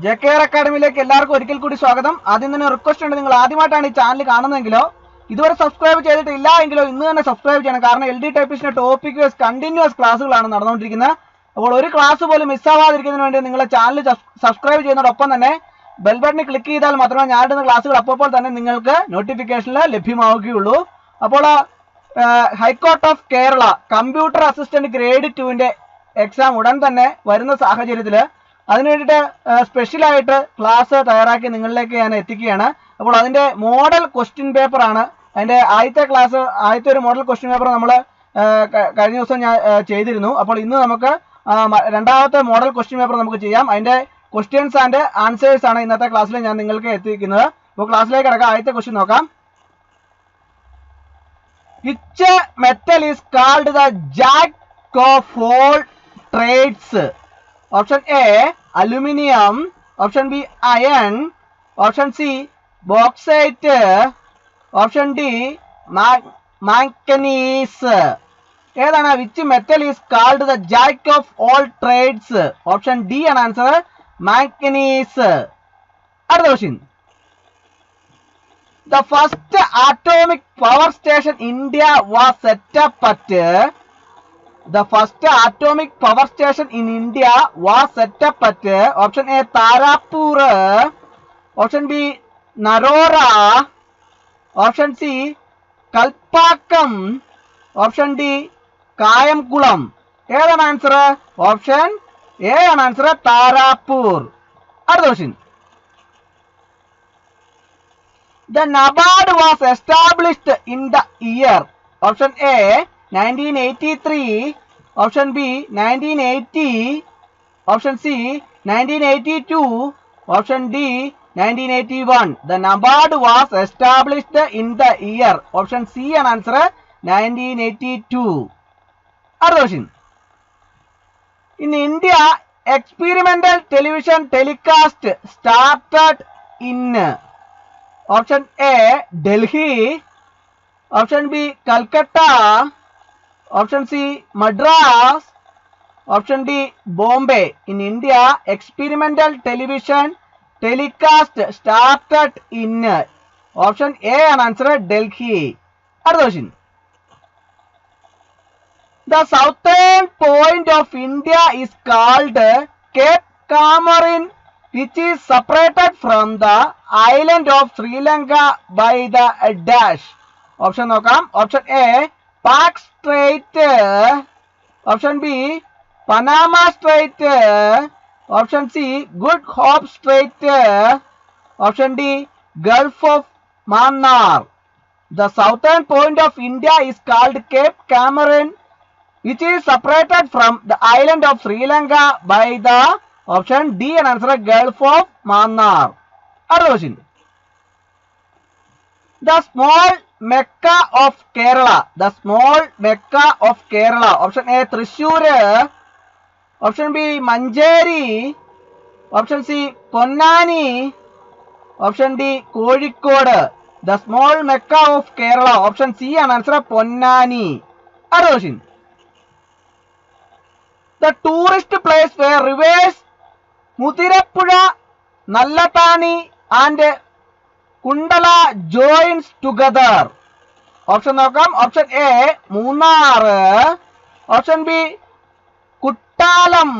JKR അക്കാഡമിയിലേക്ക് എല്ലാവർക്കും ഒരിക്കൽ കൂടി സ്വാഗതം. ആദ്യം തന്നെ റിക്വസ്റ്റ് ഉണ്ട്, നിങ്ങൾ ആദ്യമായിട്ടാണ് ഈ ചാനൽ കാണുന്നതെങ്കിലോ ഇതുവരെ സബ്സ്ക്രൈബ് ചെയ്തിട്ടില്ല എങ്കിലോ ഇന്ന് തന്നെ സബ്സ്ക്രൈബ് ചെയ്യണം. കാരണം LD ടൈപ്പിസ്റ്റിന്റെ ടോപ്പിക് വൈസ് കണ്ടിന്യൂസ് ക്ലാസ്സുകളാണ് നടന്നുകൊണ്ടിരിക്കുന്നത്. അപ്പോൾ ഒരു ക്ലാസ് പോലും മിസ്സാവാതിരിക്കുന്നതിന് വേണ്ടി നിങ്ങളെ ചാനൽ സബ്സ്ക്രൈബ് ചെയ്യുന്നതോടൊപ്പം തന്നെ ബെൽ ബട്ടണിൽ ക്ലിക്ക് ചെയ്താൽ മാത്രമേ ഞാൻ ഇടുന്ന ക്ലാസ്സുകൾ അപ്പോൾ തന്നെ നിങ്ങൾക്ക് നോട്ടിഫിക്കേഷനിൽ ലഭ്യമാവുകയുള്ളൂ. അപ്പോൾ high court of Kerala computer assistant grade 2ന്റെ എക്സാം ഉടൻ തന്നെ വരുന്ന സാഹചര്യത്തിൽ അതിന് വേണ്ടിയിട്ട് സ്പെഷ്യലായിട്ട് ക്ലാസ് തയ്യാറാക്കി നിങ്ങളിലേക്ക് ഞാൻ എത്തിക്കുകയാണ്. അപ്പോൾ അതിൻ്റെ മോഡൽ ക്വസ്റ്റ്യൻ പേപ്പറാണ്. അതിൻ്റെ ആദ്യത്തെ ഒരു മോഡൽ ക്വസ്റ്റ്യൻ പേപ്പർ നമ്മൾ കഴിഞ്ഞ ദിവസം ഞാൻ ചെയ്തിരുന്നു. അപ്പോൾ ഇന്ന് നമുക്ക് രണ്ടാമത്തെ മോഡൽ ക്വസ്റ്റ്യൻ പേപ്പർ നമുക്ക് ചെയ്യാം. അതിൻ്റെ ക്വസ്റ്റ്യൻസ് ആൻഡ് ആൻസേഴ്സ് ആണ് ഇന്നത്തെ ക്ലാസ്സിൽ ഞാൻ നിങ്ങൾക്ക് എത്തിക്കുന്നത്. അപ്പോൾ ക്ലാസ്സിലേക്ക് കിടക്കാം. ആദ്യത്തെ ക്വസ്റ്റ്യൻ നോക്കാം. Which metal is called the jack of all trades? Option A, aluminium. Option B, iron. Option C, bauxite. Option D, manganese. ഏതാണ്? Which metal is called the jack of all trades? Option D ആണ് answer, manganese. അടുത്ത question. The first atomic power station India was set up at. The first atomic power station in India was set up at. Option A, Tarapur. Option B, Narora. Option C, Kalpakkam. Option D, Kayamkulam. ഏതാണ് answer? Option A ആണ് answer, Tarapur. അടുത്ത question. The NABARD was established in the year. Option A, 1983. Option B, 1980. Option C, 1982. Option D, 1981. The NABARD was established in the year. Option C ആണ് answer, 1982. അടുത്ത question. In India, experimental television telecast started in. Option A, Delhi. Option B, Calcutta. Option C, Madras. Option D, Bombay. In India, experimental television telecast started in. Option A ആണ് answer, Delhi. അടുത്ത question. The southern point of India is called Cape Comorin, which is separated from the island of Sri Lanka by the dash. Option നോക്കാം. Option A, Park Strait. Option B, Panama Strait. Option C, Good Hope Strait. Option D, Gulf of Mannar. The southern point of India is called Cape Comorin, which is separated from the island of Sri Lanka by the. Option D ആണ് answer, Gulf of Mannar. അടുത്ത question. The small Mecca of Kerala. The small Mecca of Kerala. Option A, Thrissur. Option B, Manjeri. Option C, Ponnani. Option D, Kozhikode. The small Mecca of Kerala. Option C ആണ് answer, Ponnani. അടുത്ത question. The tourist place where rivers Muthirappuzha, Nallatani and Kundala joins together. Option നോക്കാം. Option A, Munnar. Option B, Kuttalam.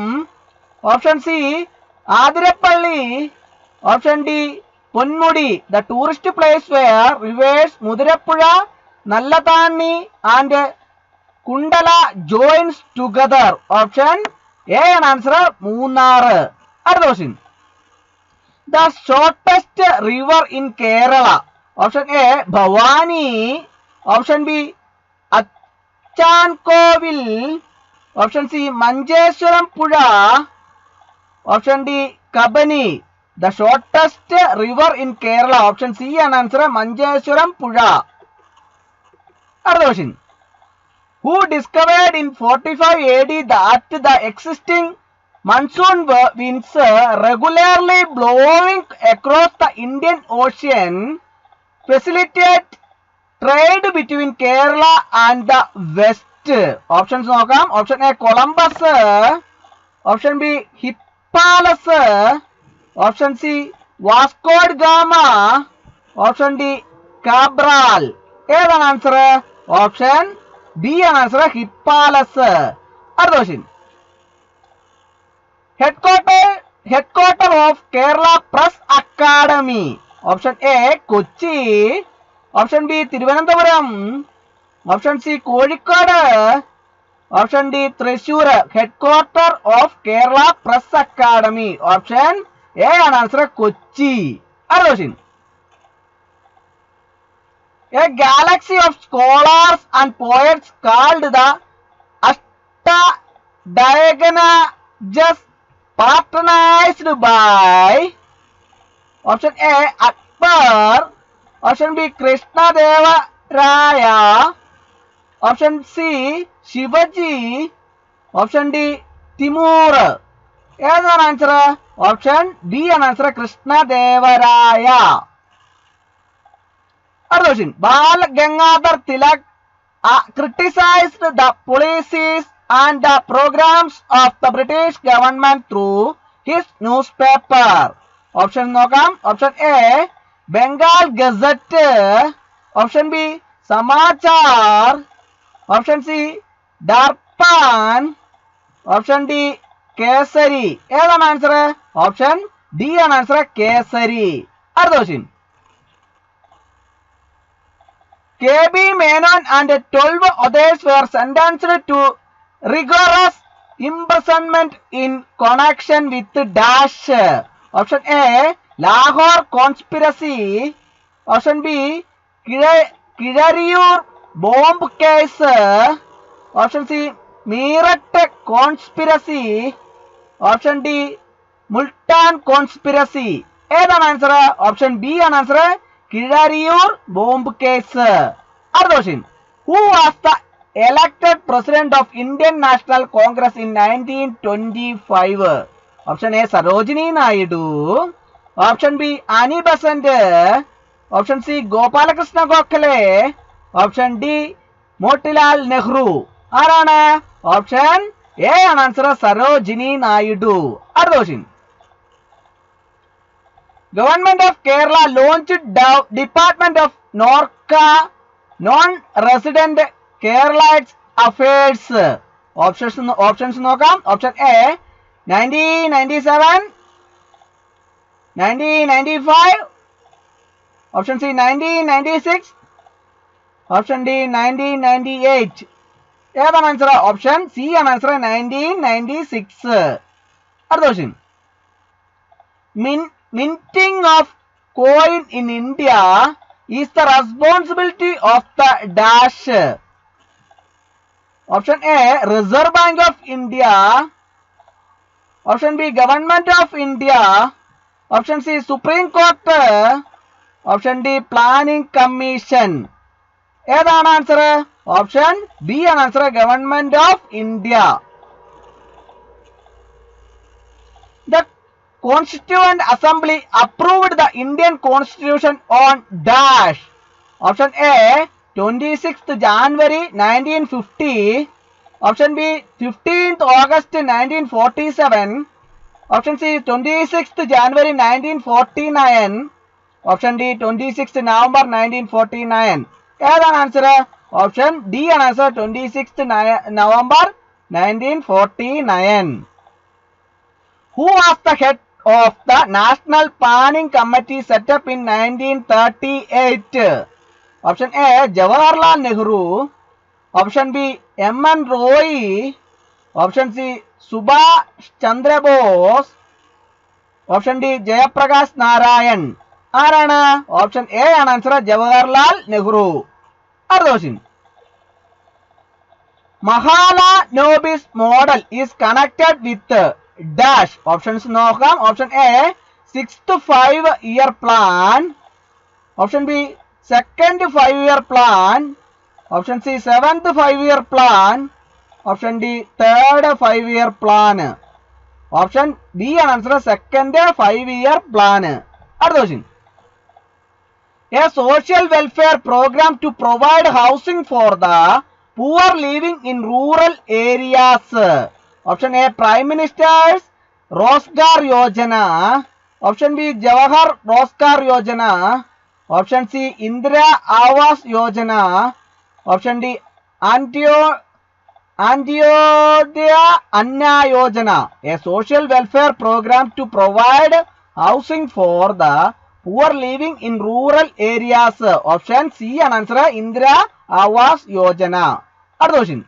Option C, Adirappalli. Option D, Ponmudi. The tourist place where rivers Muthirappuzha, Nallatani and Kundala joins together. Option A ആണ് answer, Munnar. അടുത്ത question. The shortest river in Kerala. Option A, Bhavani. Option B, Achankovil. Option C, Manjeshwaram Puzha. Option D, Kabani. The shortest river in Kerala. Option C ആണ് answer, Manjeshwaram പുഴ. അടുത്ത question. Who discovered in 45 AD that the existing monsoon winds regularly blowing across the Indian Ocean facilitate trade between Kerala and the West? Options നോക്കാം. Option A, Columbus. Option B, Hippolytus. Option C Vasco da Gama, option D Cabral. ഏതാണ് answer? Option B ആണ് answer, Hippalus. അടുത്ത question. Headquarter of Kerala press academy. Option A Kochi, option B Thiruvananthapuram, option C Kozhikode, option D Thrissur. Headquarter of Kerala press academy. Option A ആണ് answer, Kochi. അടുത്ത question. A galaxy of scholars and poets called the Ashtadhyanas patronized by option A Akbar, option B Krishnadeva Raya, option C Shivaji, option D Timur. ഏതാണ് answer? Option B ആണ് answer, Krishnadevaraya. അടുത്ത question. Bal Gangadhar Tilak criticized the policies and the programs of the British government through his newspaper. Option നോക്കാം. Option A Bengal gazette, option B Samachar, option C Darpan, option D Kesari. ഏതാണ് answer? Option D ആണ് answer, Kesari. അടുത്ത question. K.B. Menon and 12 others were sentenced to rigorous imprisonment in connection with dash. Option A Lahore conspiracy, option B Kidariyur bomb case, option C Meerut conspiracy, option D Multan conspiracy. ഏതാണ് answer? Option B ആണ് answer, കിഴാരിയൂർ bomb case. അടുത്ത question. Who was the elected president of Indian National Congress in 1925? Option A Sarojini Naidu, option B Annie Besant, option C Gopalakrishna Gokhale, option D Motilal Nehru. ആരാണ്? Option A ആണ് answer, Sarojini Naidu. അടുത്ത question. Government of Kerala launched Department of Norca Non-Resident Keralites Affairs. Options നോക്കാം. Option A 1997, 1995, option C 1996, option D 1998. ഏതാണ് answer? Option C ആണ് answer, 1996. അടുത്ത question. Minting of coin in India is the responsibility of the dash. Option A Reserve Bank of India, option B Government of India, option C Supreme Court, option D Planning Commission. ഏതാണ് answer? Option B ആണ് answer, Government of India. The Constituent Assembly approved the Indian Constitution on dash. Option A 26th January 1950, option B 15th August 1947, option C 26th January 1949, option D 26th November 1949. ഏതാണ് answer? Option D ആണ് answer, 26th November 1949. Who was the head of the National Planning Committee set up in 1938? Option A Jawaharlal Nehru, option B M.N. Roy, option C Subhash Chandra Bose, option D Jayaprakash Narayan. ആരാണ്? Option A ആണ് answer, Jawaharlal Nehru. അടുത്ത question. Mahalanobis model is connected with dash. Options നോക്കാം. Option A 6th 5-year plan, option B 2nd 5-year plan, option C 7th 5-year plan, option D 3rd 5-year plan. Option B ആണ് answer, 2nd 5-year plan. അടുത്ത question. A social welfare program to provide housing for the poor living in rural areas. Option A Prime Minister's Rozgar Yojana, Option B, Jawahar Roshgar Yojana. Option C, Indira Awas Yojana. Option D, Antyodaya Anna Yojana, a social welfare program to provide housing for the poor living in rural areas. Option C and answer Indira Awas Yojana. Other question.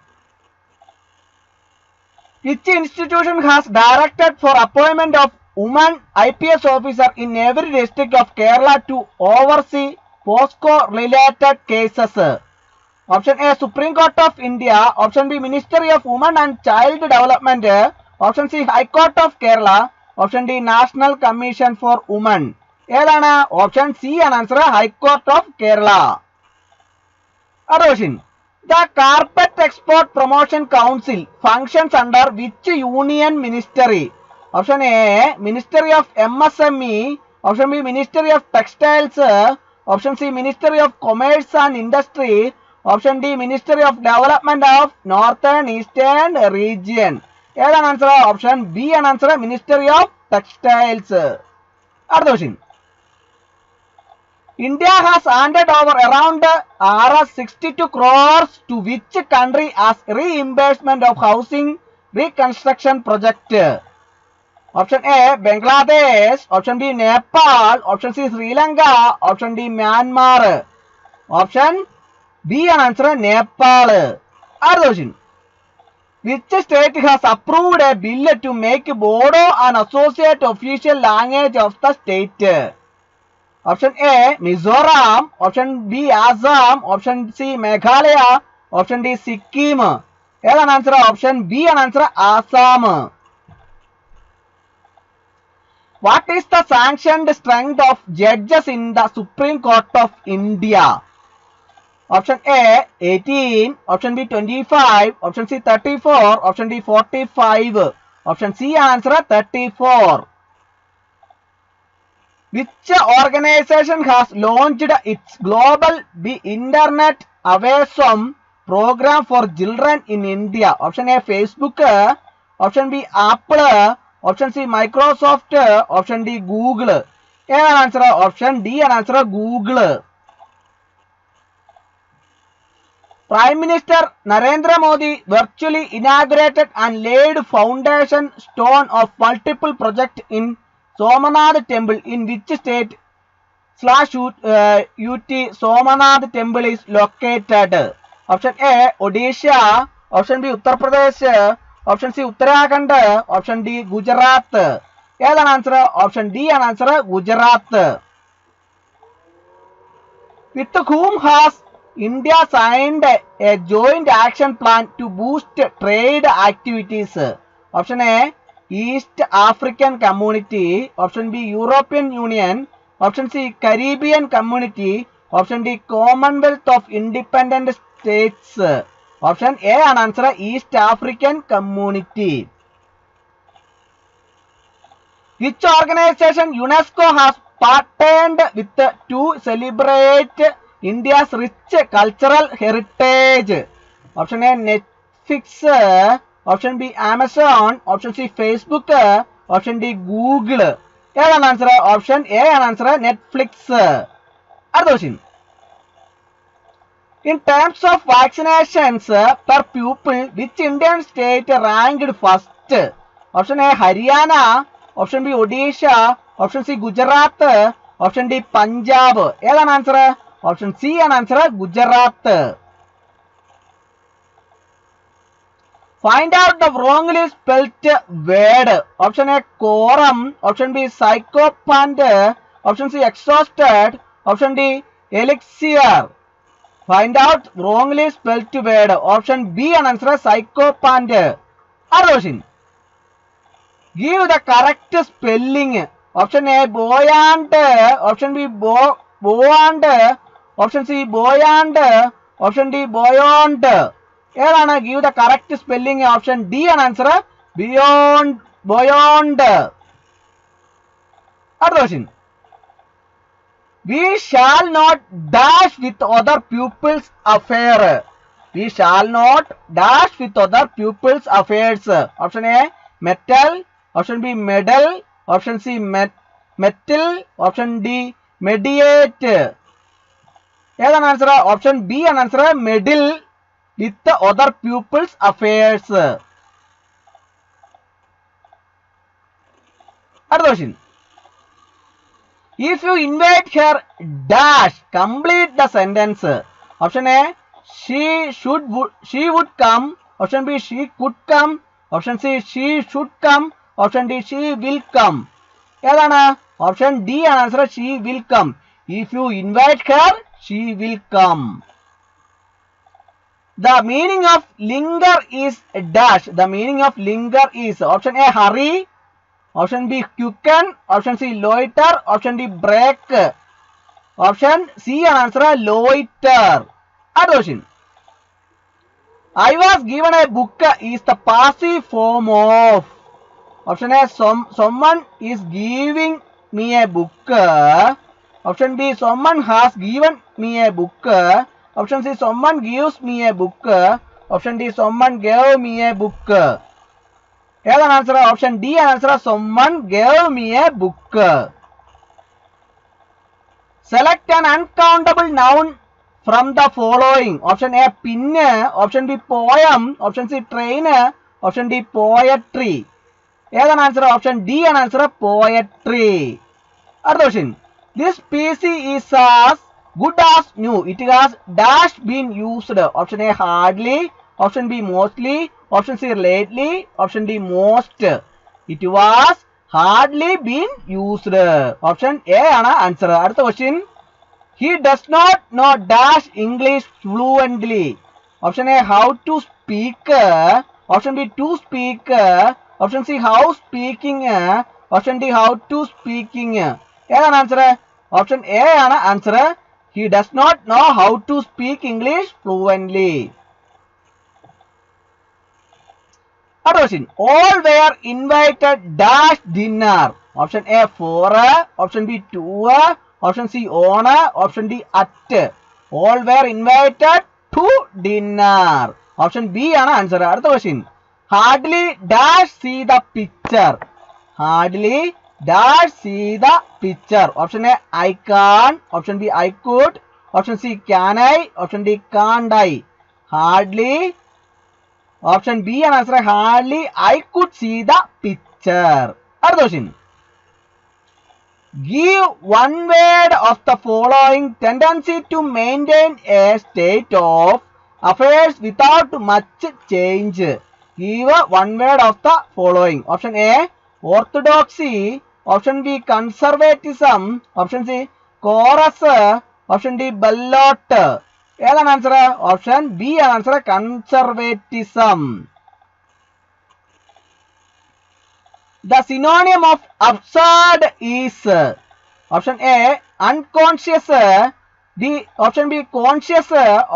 Which institution has directed for appointment of woman IPS officer in every district of Kerala to oversee POSCO related cases? Option A, Supreme Court of India. Option B, Ministry of Women and Child Development. Option C, High Court of Kerala. Option D, National Commission for Women. ഏതാണ്? Option C and answer High Court of Kerala. Other question. The Carpet Export Promotion Council functions under which union ministry? Option A, Ministry of MSME. Option B, Ministry of Textiles. Option C, Ministry of Commerce and Industry. Option D, Ministry of Development of Northern Eastern Region. ഏതാണ് answer? Option B ആണ് answer, ministry of textiles. അടുത്ത question. India has handed over around ₹62 crores to which country as reimbursement of housing reconstruction project? Option A, Bangladesh. Option B, Nepal. Option C, Sri Lanka. Option D, Myanmar. Option B and answer Nepal. Other question. Which state has approved a bill to make Bodo an associate official language of the state? Option A, Mizoram. Option B, Assam. Option C, Meghalaya. Option D, Sikkim. ഏതാണ് answer? Option B ആണ് answer, Assam. What is the sanctioned strength of judges in the Supreme Court of India? Option A, 18. Option B, 25. Option C, 34. Option D, 45. Option C answer 34. Which organization has launched its global internet awareness program for children in India? Option A, Facebook. Option B, Apple. Option C, Microsoft. Option D, Google. Answer option D and answer Google. Prime Minister Narendra Modi virtually inaugurated and laid foundation stone of multiple projects in Somanath Temple. In which state /UT Somanath Temple is located? Option A, Odisha. Option B, Uttar Pradesh. Option C, Uttarakhand. Option D, Gujarat. ഏതാണ് answer? Option D ആണ് answer, Gujarat. With whom has India signed a joint action plan to boost trade activities? Option A, East African Community. Option B, European Union. Option C, Caribbean Community. Option D, Commonwealth of Independent States. Option A and answer East African Community. Which organization UNESCO has partnered with to celebrate India's rich cultural heritage? Option A, Netflix. Option B, Amazon. Option C, Facebook. Option D, Google. ഏതാണ് answer? Option A ആണ് answer, Netflix. അടുത്ത question. In terms of vaccinations per pupil, which Indian state ranked first? Option A, Haryana. Option B, Odisha. Option C, Gujarat. Option D, Punjab. ഏതാണ് answer? Option C ആണ് answer, Gujarat. Find out the wrongly spelt word. Option A, quorum. Option B, psychopath. Option C, exhausted. Option D, elixir. Find out wrongly spelt word. Option B and answer psychopath. Aroshin. Give the correct spelling. Option A, buoyant. Option B, buoyant. Option C, buoyant. Option D, buoyant. ഏതാണ്? Give the correct spelling. Option D and answer beyond, buoyant. Aroshin. We shall not dash with other people's affair. We shall not dash with other people's affairs. Option A, metal. Option B, medal. Option C, metal. Option D mediate. ഏതാണ് answer? Option B ആണ് answer, meddle with other people's affairs. അടുത്ത question. If you invite her dash, complete the sentence. Option A she would come. Option B she could come. Option C she should come. Option D she will come. ഏതാണ്? Option D ആണ് answer, she will come. If you invite her, she will come. The meaning of linger is dash. The meaning of linger is option A hurry. Option B quicken. Option C loiter. Option D break. Option C ആണ് answer, loiter. അടുത്ത question. I was given a book is the passive form of. Option A someone is giving me a book. Option B someone has given me a book. Option C someone gives me a book. Option D someone gave me a book. ഏതാണ് answer? Option D answer, someone gave me a book. Select an uncountable noun from the following. Option A pin. Option B poem. Option C train. Option D poetry. ഏതാണ് answer? Option D ആണ് answer, poetry. അടുത്ത question. This PC is as good as new. It has dash been used. Option A hardly. Option B mostly. Option C lately. Option D most. It was hardly been used. Option A ആണ് answer. അടുത്ത question. He does not know dash English fluently. Option A how to speak. Option B to speak. Option C how speaking. Option D how to speaking. ഏതാണ് answer? Option A ആണ് answer, he does not know how to speak English fluently. അടുത്ത question. All were invited dash dinner. Option A for. Option B to. Option C on. Option D at. All were invited to dinner. Option B ആണ് answer. അടുത്ത question. Hardly dash see the picture. Hardly dash see the picture. Option A I can. Option B I could. Option C can I. Option D can't I. Hardly. Option B ആണ് answer, hardly I could see the picture. അടുത്ത question. Give one word of the following tendency to maintain a state of affairs without much change. Give one word of the following. Option A orthodoxy. Option B conservatism. Option C chorus. Option D ballot. ഏതാണ് answer? Option B ആണ് answer, conservatism. The synonym of absurd is. Option A unconscious. Option B conscious.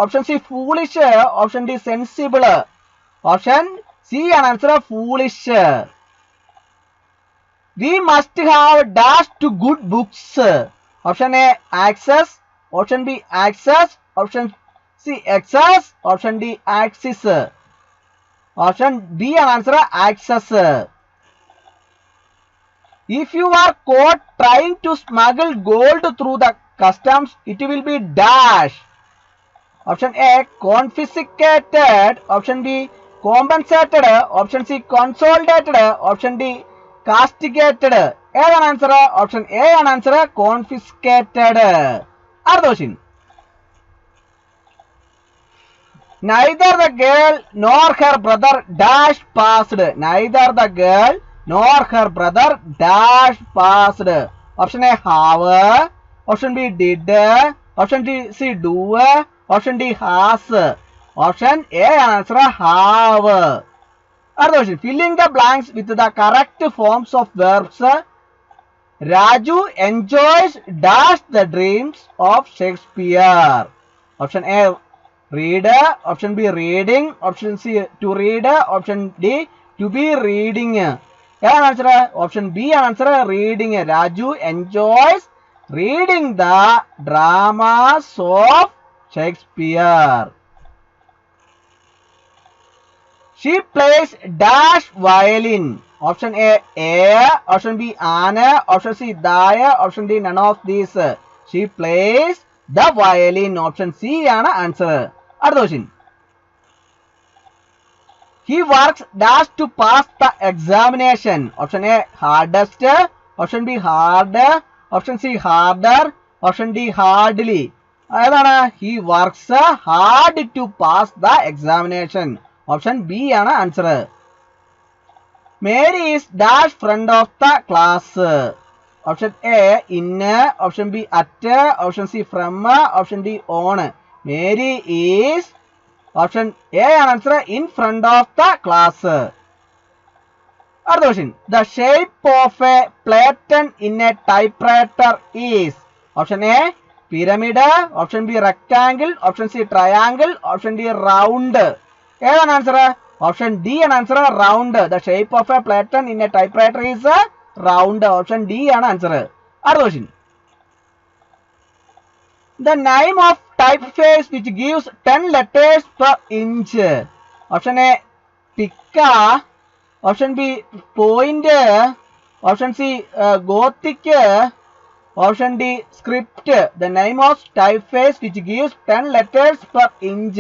Option C foolish. Option D sensible. Option C ആണ് answer, foolish. We must have dash to good books. Option A access. Option B access. Option C access. Option D axis. Option B ആണ് answer, access. If you are caught trying to smuggle gold through the customs, it will be dash. Option A confiscated. Option B compensated. Option C consolidated. Option D castigated. ഏതാണ് answer? Option A ആണ് answer, confiscated. അടുത്ത question. Neither the girl nor her brother dash passed. Neither the girl nor her brother dash passed. Option A have. Option B did. Option C do. Option D has. Option A answer have. Other question. Filling the blanks with the correct forms of verbs. Raju enjoys dash the dreams of Shakespeare. Option A read. Option B reading. Option C to read. Option D to be reading. Answer. Option B answer reading. Raju enjoys reading the dramas of Shakespeare. She plays dash violin. Option A, air. Option B, Anna. Option C, Daya. Option D, none of these. She plays the violin. Option C ആണ് answer. അടുത്ത question. He works dash to pass the examination. Option A, hardest. Option B, harder. Option C, harder. Option D, hardly. ഏതാണ്? He works hard to pass the examination. Option B ആണ് answer. Mary is dash friend of the class. Option A, in. Option B, at. Option C, from. Option D, on. Mary is, option A ആണ് answer, in front of the class. അടുത്ത question. The shape of a platen in a typewriter is. Option A, pyramid. Option B, rectangle. Option C, triangle. Option D, round. ഏതാണ് answer? Option D ആണ് answer, round. The shape of a platen in a typewriter is round. Option D ആണ് answer. അടുത്ത question. The name of typeface which gives 10 letters per inch. Option A, Pica. Option B, Point. Option C, Gothic. Option D, Script. The name of typeface which gives 10 letters per inch.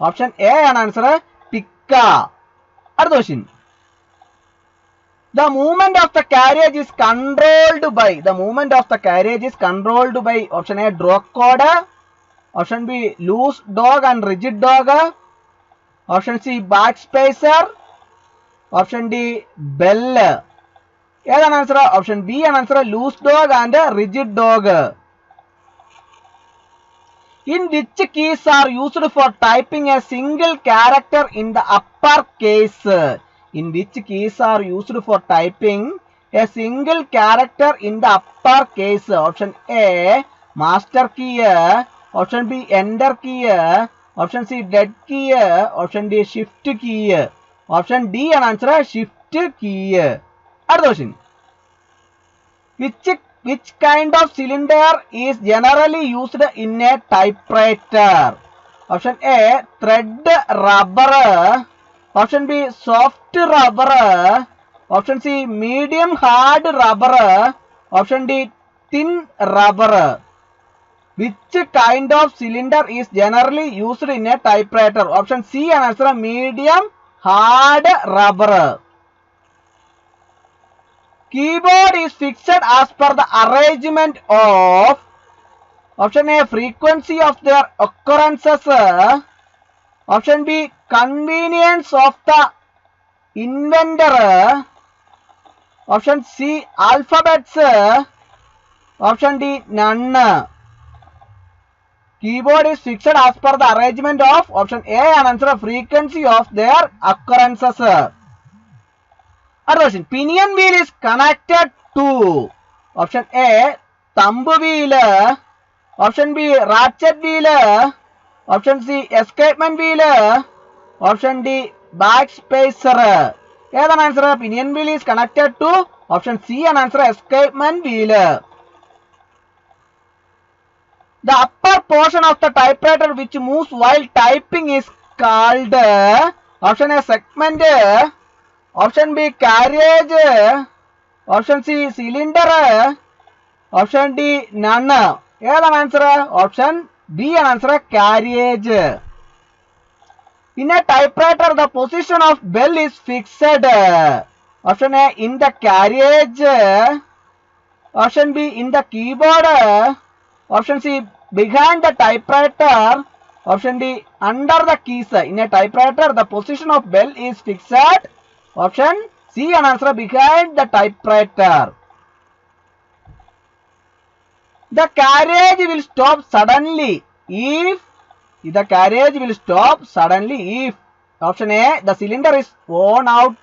Option A ആണ് answer, Pica. അടുത്ത question. The movement of the carriage is controlled by. The movement of the carriage is controlled by. Option A, drop code. Option B, loose dog and rigid dog. Option C, backspacer. Option D, bell. ഏതാണ് answer? Option B ആണ് answer, loose dog and rigid dog. In which keys are used for typing a single character in the upper case? In which keys are used for typing a single character in the upper case? Option A, master key. Option B, enter key. Option C, dead key. Option D, shift key. Option D ആണ് answer, shift key. അടുത്ത question. Which kind of cylinder is generally used in a typewriter? Option A, thread rubber. Option B, soft rubber. Option C, medium hard rubber. Option D, thin rubber. Which kind of cylinder is generally used in a typewriter? Option C ആണ് answer, medium hard rubber. Keyboard is fixed as per the arrangement of. Option A, frequency of their occurrences. Option B, convenience of the inventor. Option C, alphabets. Option D, none. Keyboard is fixed as per the arrangement of. Option A and answer, frequency of their occurrences. Other question. Pinion wheel is connected to. Option A, thumb wheel. Option B, ratchet wheel. Option C, escapement wheel. Option D, backspacer. Here's an answer. Pinion wheel is connected to. Option C and answer, escapement wheel. The upper portion of the typewriter which moves while typing is called. Option A, segment. Option B, carriage. Option C, cylinder. Option D, none. Here's an answer. Option B an answer, carriage. In a typewriter, the position of bell is fixed. Option A, in the carriage. Option B, in the keyboard. Option C, behind the typewriter. Option D, under the keys. In a typewriter, the position of bell is fixed. Option C an answer, behind the typewriter. The carriage will stop suddenly if. The carriage will stop suddenly if. Option A, the cylinder is worn out.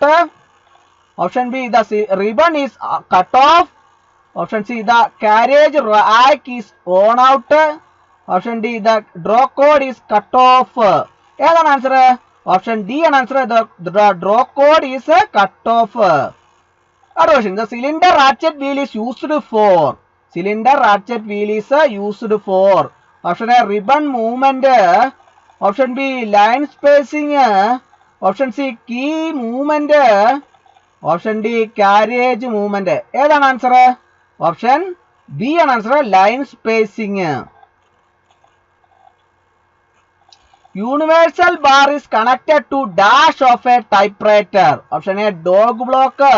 Option B, the ribbon is cut off. Option C, the carriage rack is worn out. Option D, the draw code is cut off. Here's an answer. Option D an answer, the draw code is cut off. Other question. The cylinder ratchet wheel is used for. Cylinder ratchet wheel is used for. Option A, ribbon movement. Option B, line spacing. Option C, key movement. Option D carriage movement. ഏതാണ് answer? Option B ആണ് answer, line spacing. Universal bar is connected to dash of a typewriter. Option A dog block,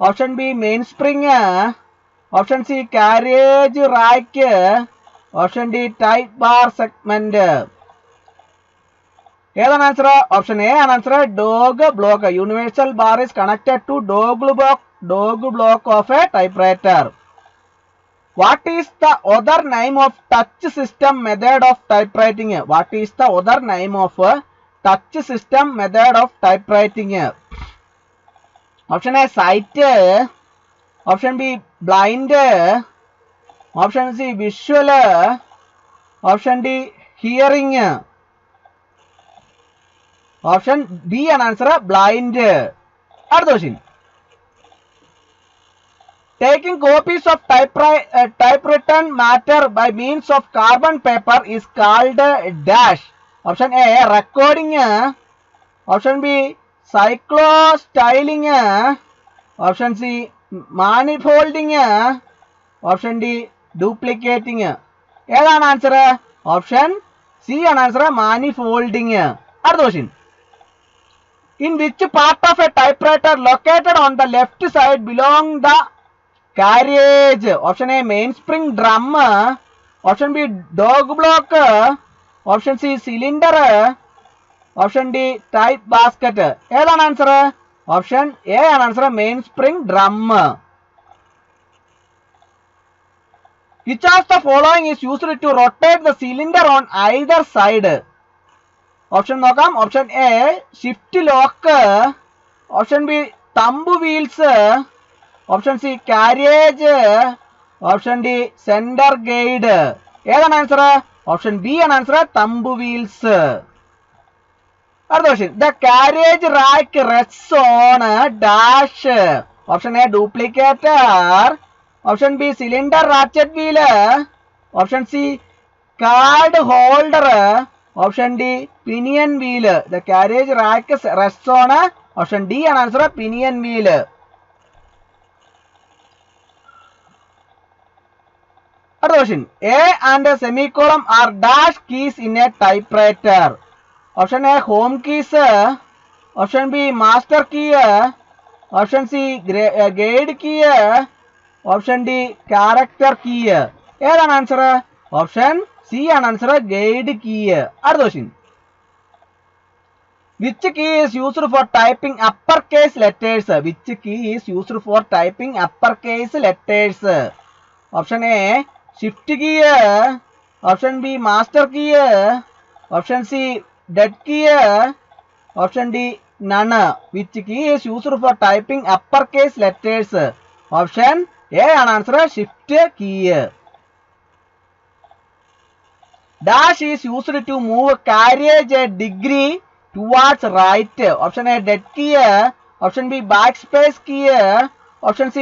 option B main spring, option C carriage rack, option D type bar segment. ഏതാണ് answer? Option A ആണ് answer, dog block. Universal bar is connected to dog block of a typewriter. What is the other name of touch system method of typewriting? What is the other name of touch system method of typewriting? Option A sight, option B blind, option C visual, option D hearing, option B an answer blind. അടുത്ത question. Taking copies of typewritten matter by means of carbon paper is called dash. Option A recording, option B cyclostyling, option C manifolding, option D duplicating. ഏതാണ് answer? Option C ആണ് answer, manifolding. അടുത്ത question. In which part of a typewriter located on the left side belong the carriage? Option A main spring drum, option B dog block, option C cylinder, option D type basket. ഏതാണ് answer? Option A ആണ് answer, main spring drum. Which of the following is used to rotate the cylinder on either side? Option നോക്കാം. Option A shift lock, option B thumb wheels, option C carriage, option D centre guide. ഏതാണ് answer? Option B ആണ് answer, thumb wheels. അടുത്ത question. The carriage rack rests on dash. Option A duplicator, option B cylinder ratchet wheel, option C card holder, option D pinion wheel. The carriage rack rests on, option D ആണ് answer, pinion wheel. അടുത്ത question. A and semicolon R dash keys in a typewriter. Option A home keys, option B master key, option C guide key, option D character key. ഏതാണ് answer? Option C ആണ് answer, guide key. അടുത്ത question. Which key is used for typing uppercase letters? Which key is used for typing uppercase letters? Option A shift key, option B master key, option C dead key, option D none. Which key is used for typing uppercase letters? Option A ആണ് answer, shift key. Dash is used to move carriage a degree towards right. Option A dead key, option B backspace key, option C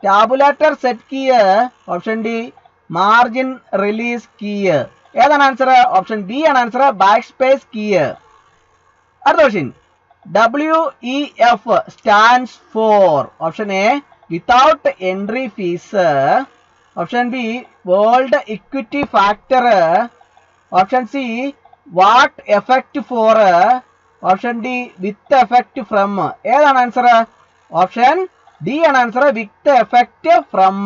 tabulator set key, option D margin release key. ഏതാണ് answer? Option B ആണ് answer, backspace key. അടുത്ത question. WEF stands for. Option A without entry fees, option B world equity factor, option C what effect for, option D with effect from. ഏതാണ് answer? Option D ആണ് answer, with effect from.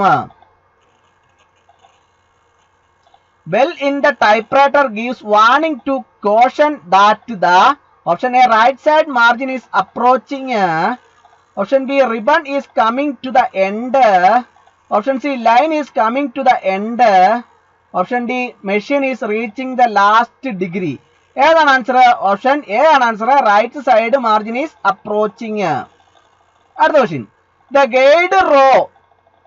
Bell in the typewriter gives warning to caution that the option A right side margin is approaching, option B ribbon is coming to the end, option C line is coming to the end, option D machine is reaching the last degree. ഏതാണ് answer? Option A ആണ് answer, right side margin is approaching. അടുത്ത question. The guide row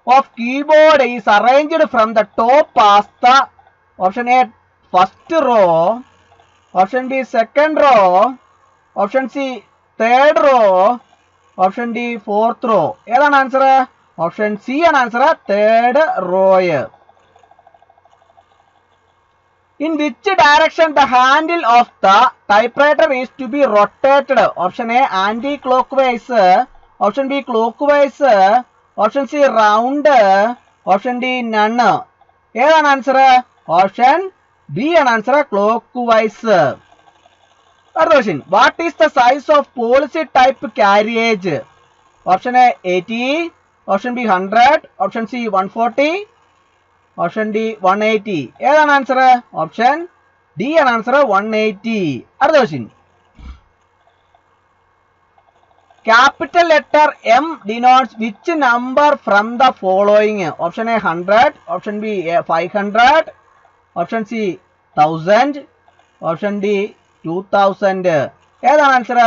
of keyboard is arranged from the top as the. Option A first row, option B second row, option C third row, option D fourth row. ഏതാണ് answer? Option C ആണ് answer, third row. In which direction the handle of the typewriter is to be rotated? Option A anti-clockwise, option B clock vice, option C round, option D none. ഏതാണ് answer? Option B ആണ് answer, clock vice. അടുത്ത question, what is the size of policy type carriage? Option A 80, option B 100, option C 140, option D 180. ഏതാണ് answer? Option D ആണ് answer, 180. അടുത്ത question, capital letter M denotes which number from the following? Option A 100, option B 500, option C 1000, option D 2000. ഏതാണ് answer?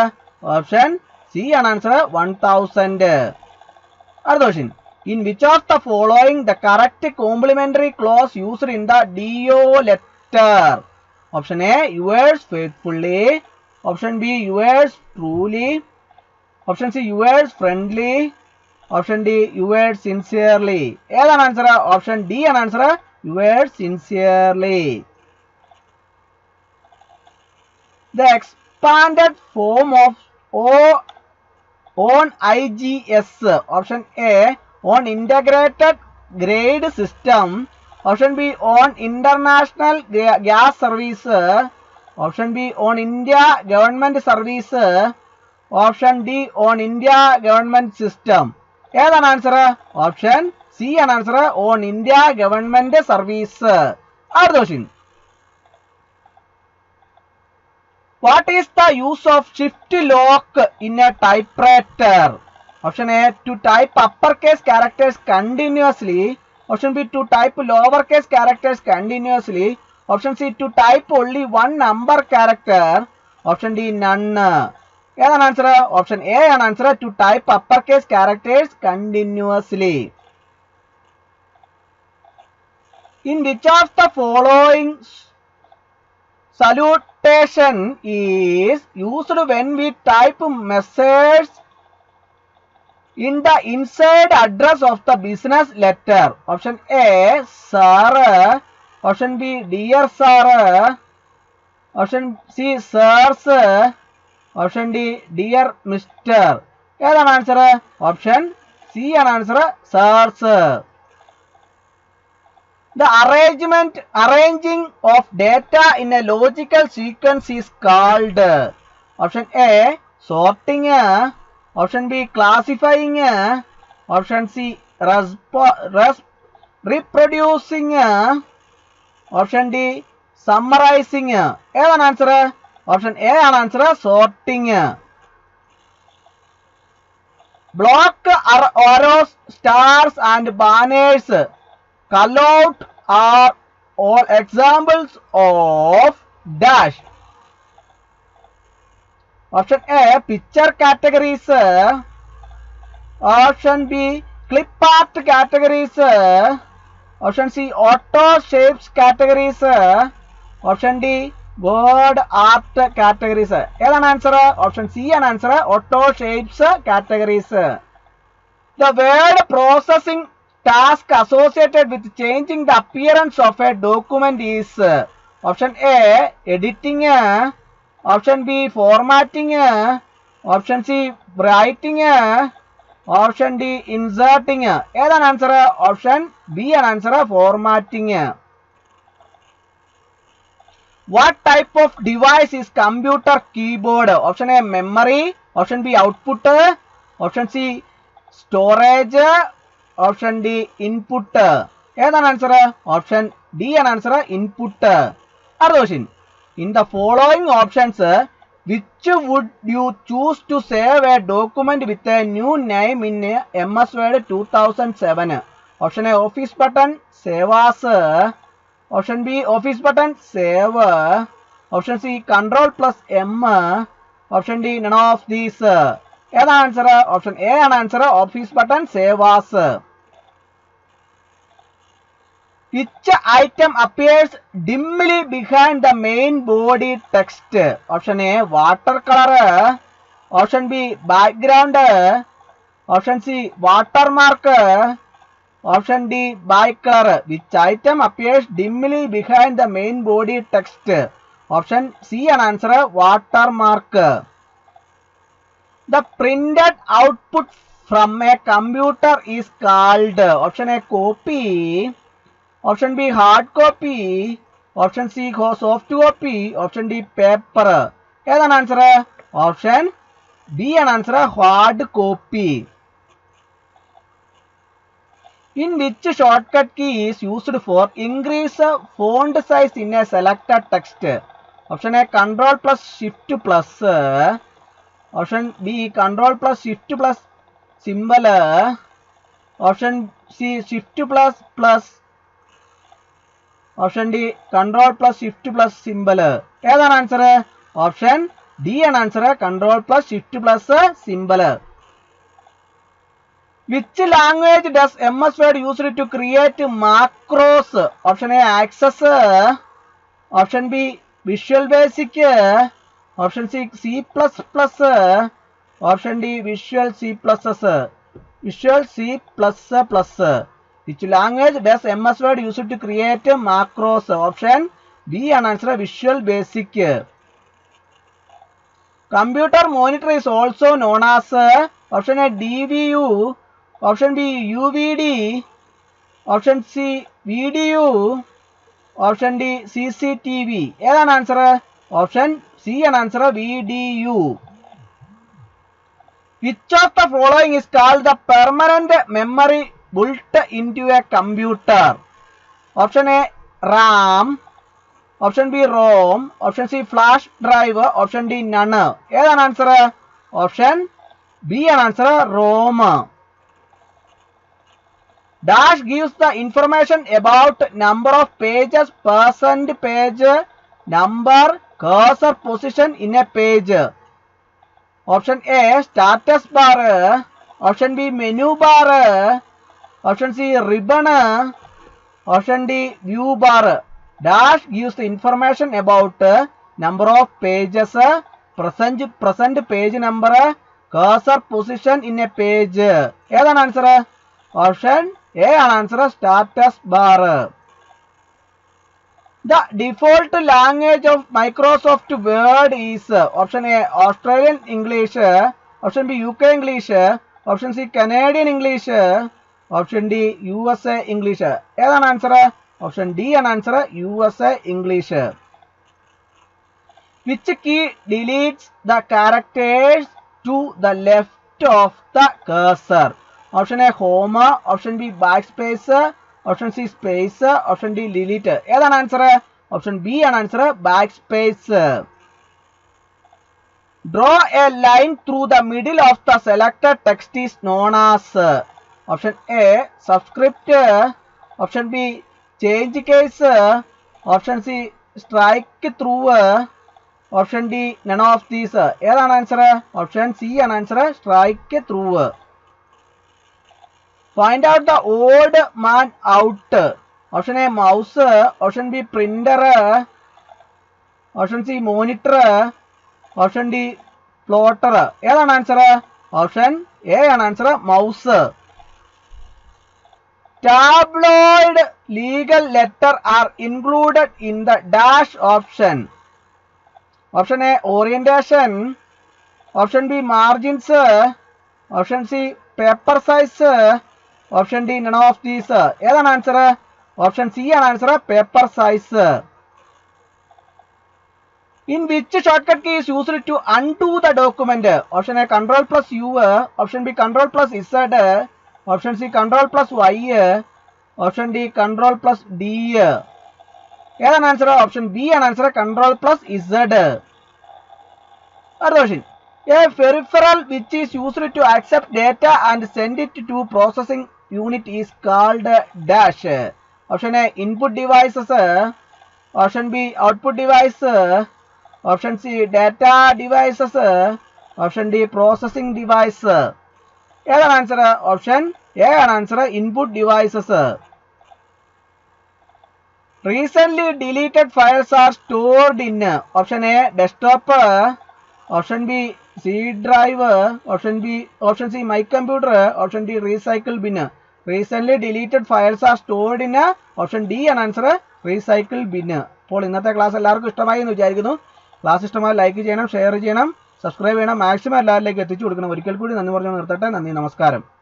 Option C ആണ് answer, 1000. അടുത്ത question, in which of the following the correct complementary clause used in the DO letter? Option A yours faithfully, option B yours truly, option C yours friendly, option D yours sincerely. ഏതാണ് answer? Option D ആണ് answer, yours sincerely. The expanded form of on IGS. Option A on integrated grade system, option B on international gas service, option B on India government service, option D on India government system. ഏതാണ് answer? Option C ആണ് answer, on India government service. അടുത്ത question, what is the use of shift lock in a typewriter? Option A to type upper case characters continuously, option B to type lower case characters continuously, option C to type only one number character, option D none. ഏതാണ് answer? Option A ആണ് answer, to type upper case characters continuously. In which of the following salutation is used when we type messages in the inside address of the business letter? Option A sir, option B dear sir, option C sirs, option D dear mister. ഏതാണ് answer? Option C ആണ് answer, sirs. The arranging of data in a logical sequence is called? Option A sorting, option B classifying, option C reproducing, option D summarizing. ഏതാണ് answer? Option A ആണ് answer, sorting. Block arrows, stars and banners called are all examples of dash. Option A picture categories, option B clip art categories, option C auto shapes categories, option D word art categories. ഏതാണ് answer? Option C ആണ് answer, auto shapes categories. The word processing task associated with changing the appearance of a document is? Option A editing, option B formatting, option C writing, option D inserting. ഏതാണ് answer? Option B ആണ് answer, formatting. What type of device is computer keyboard? Option A memory, option B output, option C storage, option D input. ഏതാണ് answer? Option D ആണ് answer, input. അടുത്ത question, in the following options which would you choose to save a document with a new name in MS Word 2007? Option A office button save as, option B office button save, option C Ctrl+M, option D none of these. ഏതാണ് answer? Option A ആണ് answer, office button save as. Which item appears dimly behind the main body text? Option A watercolor, option B background, option C watermark, option D bicolor. Which item appears dimly behind the main body text? Option C ആണ് answer, watermark. The printed output from a computer is called option A copy, option B hard copy, option C soft copy, option D paper. ഏതാണ് answer? Option B ആണ് answer, hard copy. In which shortcut key is used for increase font size in a selected text? Option A Control plus Shift plus, option B Control plus Shift plus symbol, option C Shift plus plus, option D Control plus Shift plus symbol. ഏതാണ് answer? Option D ആണ് answer, Control plus Shift plus symbol. Which language does MS Word use to create macros? Option A Access, option B Visual Basic, option C C++, option D Visual C++. Visual C++. Which language does MS Word use to create macros? Option B ആണ് answer, Visual Basic. Computer monitor is also known as option A DVU, option B UVD, option C VDU, option D CCTV. ഏതാണ് answer? Option C ആണ് answer, VDU. Which of the following is called the permanent memory built into a computer? Option A RAM, option B ROM, option C flash drive, option D none. ഏതാണ് answer? Option B ആണ് answer, ROM. Dash gives the information about number of pages, percent page, number, cursor position in a page. Option A status bar, option B menu bar, option C ribbon, option D view bar. Dash gives the information about number of pages, present page number, cursor position in a page. ഏതാണ് answer? Option A ആണ് answer, status bar. The default language of Microsoft Word is option A Australian English, option B UK English, option C Canadian English, option D USA English. ഏതാണ് answer? Option D ആണ് answer, USA English. Which key deletes the characters to the left of the cursor? Option A home, option B backspace, option C space, option D delete. ഏതാണ് answer? Option B ആണ് answer, backspace. Draw a line through the middle of the selected text is known as option A subscript, option B change case, option C strike through, option D none of these. ഏതാണ് answer? Option C ആണ് answer, strike through. Find out the odd man out. Option A mouse, option B printer, option C monitor, option D plotter. ഏതാണ് answer? Option A ആണ് answer, mouse. Tabloid legal letter are included in the dash option. Option A orientation, option B margins, option C paper size, option D none of these. ഏതാണ് answer? Option C ആണ് answer, paper size. In which shortcut key is used to undo the document? Option A Control plus U, option B Control plus Z, option C Control plus Y, option D Control plus D. ഏതാണ് answer? Option B ആണ് answer, Control plus Z. അടുത്ത question. A peripheral which is used to accept data and send it to processing unit is called dash. Option A input devices, option B output device, option C data devices, option D processing device. ഏതാണ് answer? Option A ആണ് answer, input devices. Recently deleted files are stored in option A desktop, option B C drive, option C my computer, option D recycle bin. Recently deleted files are stored in option D ആണ് answer, recycle bin. അപ്പോൾ ഇന്നത്തെ class എല്ലാവർക്കും ഇഷ്ടമായി എന്ന് വിചാരിക്കുന്നു. Class ഇഷ്ടമായി like ചെയ്യണം, share ചെയ്യണം, സബ്സ്ക്രൈബ് ചെയ്യണം, മാക്സിമം എല്ലാവരിലേക്ക് എത്തിച്ചു കൊടുക്കണം. ഒരിക്കൽ കൂടി നന്ദി പറഞ്ഞു നിർത്തട്ടെ. നന്ദി, നമസ്കാരം.